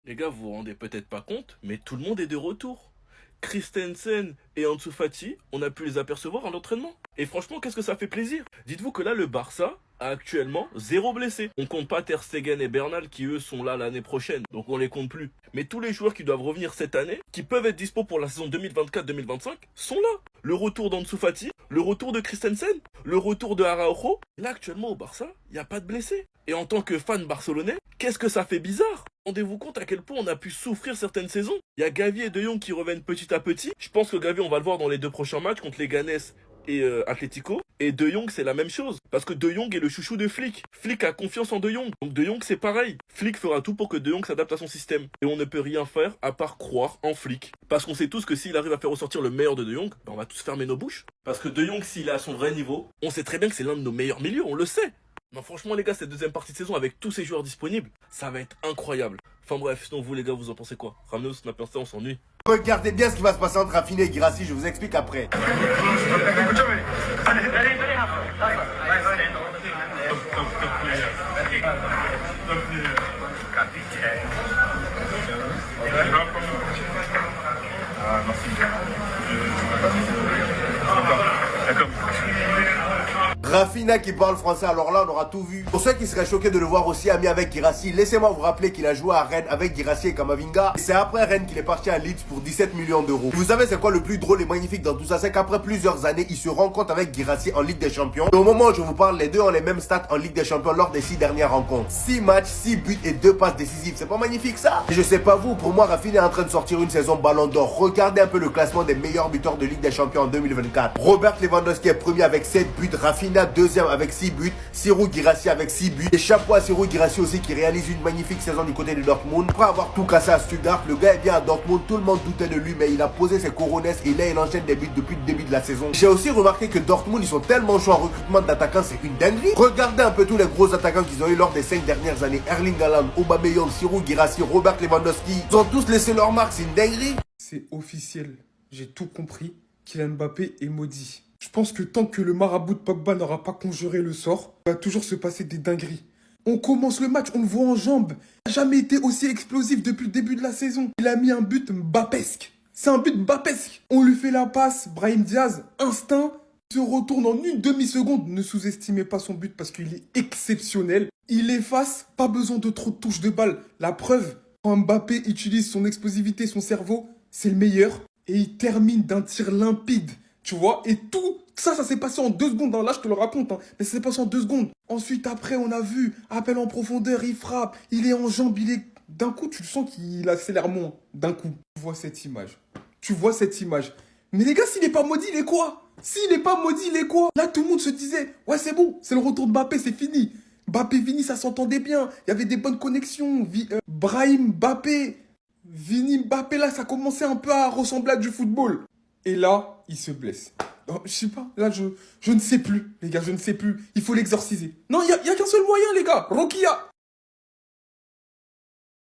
Les gars, vous vous rendez peut-être pas compte, mais tout le monde est de retour. Christensen et Ansu Fati, on a pu les apercevoir à l'entraînement. Et franchement, qu'est-ce que ça fait plaisir. Dites-vous que là, le Barça a actuellement 0 blessé. On compte pas Ter Stegen et Bernal qui eux sont là l'année prochaine, donc on les compte plus. Mais tous les joueurs qui doivent revenir cette année, qui peuvent être dispo pour la saison 2024-2025, sont là. Le retour d'Ansu Fati, le retour de Christensen, le retour de Araujo. Là actuellement au Barça, il n'y a pas de blessés. Et en tant que fan barcelonais, qu'est-ce que ça fait bizarre. Rendez-vous compte à quel point on a pu souffrir certaines saisons. Il y a Gavi et De Jong qui reviennent petit à petit. Je pense que Gavi, on va le voir dans les 2 prochains matchs contre les Ganes et Atlético. Et De Jong, c'est la même chose. Parce que De Jong est le chouchou de Flick. Flick a confiance en De Jong. Donc De Jong, c'est pareil. Flick fera tout pour que De Jong s'adapte à son système. Et on ne peut rien faire à part croire en Flick. Parce qu'on sait tous que s'il arrive à faire ressortir le meilleur de Jong, ben on va tous fermer nos bouches. Parce que De Jong, s'il est à son vrai niveau, on sait très bien que c'est l'un de nos meilleurs milieux, on le sait. Non, franchement, les gars, cette deuxième partie de saison avec tous ces joueurs disponibles, ça va être incroyable. Enfin bref, sinon vous, les gars, vous en pensez quoi? Ramenez au snap Insta, on s'ennuie. Regardez bien ce qui va se passer entre Rafinha et Guirassy, je vous explique après. Rafinha qui parle français, alors là on aura tout vu. Pour ceux qui seraient choqués de le voir aussi ami avec Guirassy, laissez-moi vous rappeler qu'il a joué à Rennes avec Guirassy et Kamavinga. C'est après Rennes qu'il est parti à Leeds pour 17 millions d'euros. Vous savez c'est quoi le plus drôle et magnifique dans tout ça? C'est qu'après plusieurs années, il se rencontre avec Guirassy en Ligue des Champions. Et au moment où je vous parle, les deux ont les mêmes stats en Ligue des Champions lors des 6 dernières rencontres. 6 matchs, 6 buts et 2 passes décisives. C'est pas magnifique ça? Et je sais pas vous, pour moi Rafinha est en train de sortir une saison Ballon d'Or. Regardez un peu le classement des meilleurs buteurs de Ligue des Champions en 2024. Robert Lewandowski est premier avec 7 buts, Rafinha deuxième avec 6 buts, Serhou Guirassy avec 6 buts. Et chapeau à Serhou Guirassy aussi qui réalise une magnifique saison du côté de Dortmund. Après avoir tout cassé à Stuttgart, le gars est bien à Dortmund, tout le monde doutait de lui, mais il a posé ses couronnes et là il enchaîne des buts depuis le début de la saison. J'ai aussi remarqué que Dortmund ils sont tellement chauds en recrutement d'attaquants, c'est une dinguerie. Regardez un peu tous les gros attaquants qu'ils ont eu lors des 5 dernières années. Erling Haaland, Aubameyang, Serhou Guirassy, Robert Lewandowski. Ils ont tous laissé leur marque, c'est une dinguerie. C'est officiel, j'ai tout compris, Kylian Mbappé est maudit. Je pense que tant que le marabout de Pogba n'aura pas conjuré le sort, il va toujours se passer des dingueries. On commence le match, on le voit en jambes. Il n'a jamais été aussi explosif depuis le début de la saison. Il a mis un but mbappesque. C'est un but mbappesque. On lui fait la passe, Brahim Diaz, instinct, se retourne en une demi-seconde. Ne sous-estimez pas son but parce qu'il est exceptionnel. Il efface, pas besoin de trop de touches de balle. La preuve, quand Mbappé utilise son explosivité, son cerveau, c'est le meilleur. Et il termine d'un tir limpide. Tu vois, et tout ça, ça s'est passé en 2 secondes. Là, je te le raconte, hein, mais ça s'est passé en 2 secondes. Ensuite, après, on a vu, appel en profondeur, il frappe, il est en jambes, il est... D'un coup, tu sens qu'il accélère moins. D'un coup. Tu vois cette image. Tu vois cette image. Mais les gars, s'il n'est pas maudit, il est quoi? S'il n'est pas maudit, il est quoi? Là, tout le monde se disait, ouais, c'est bon, c'est le retour de Mbappé, c'est fini. Mbappé, Vini, ça s'entendait bien. Il y avait des bonnes connexions. Brahim, Mbappé, Vini, Mbappé, là, ça commençait un peu à ressembler à du football. Et là, il se blesse. Non, je sais pas, là, je ne sais plus, les gars, je ne sais plus. Il faut l'exorciser. Non, il y a qu'un seul moyen, les gars. Rokia.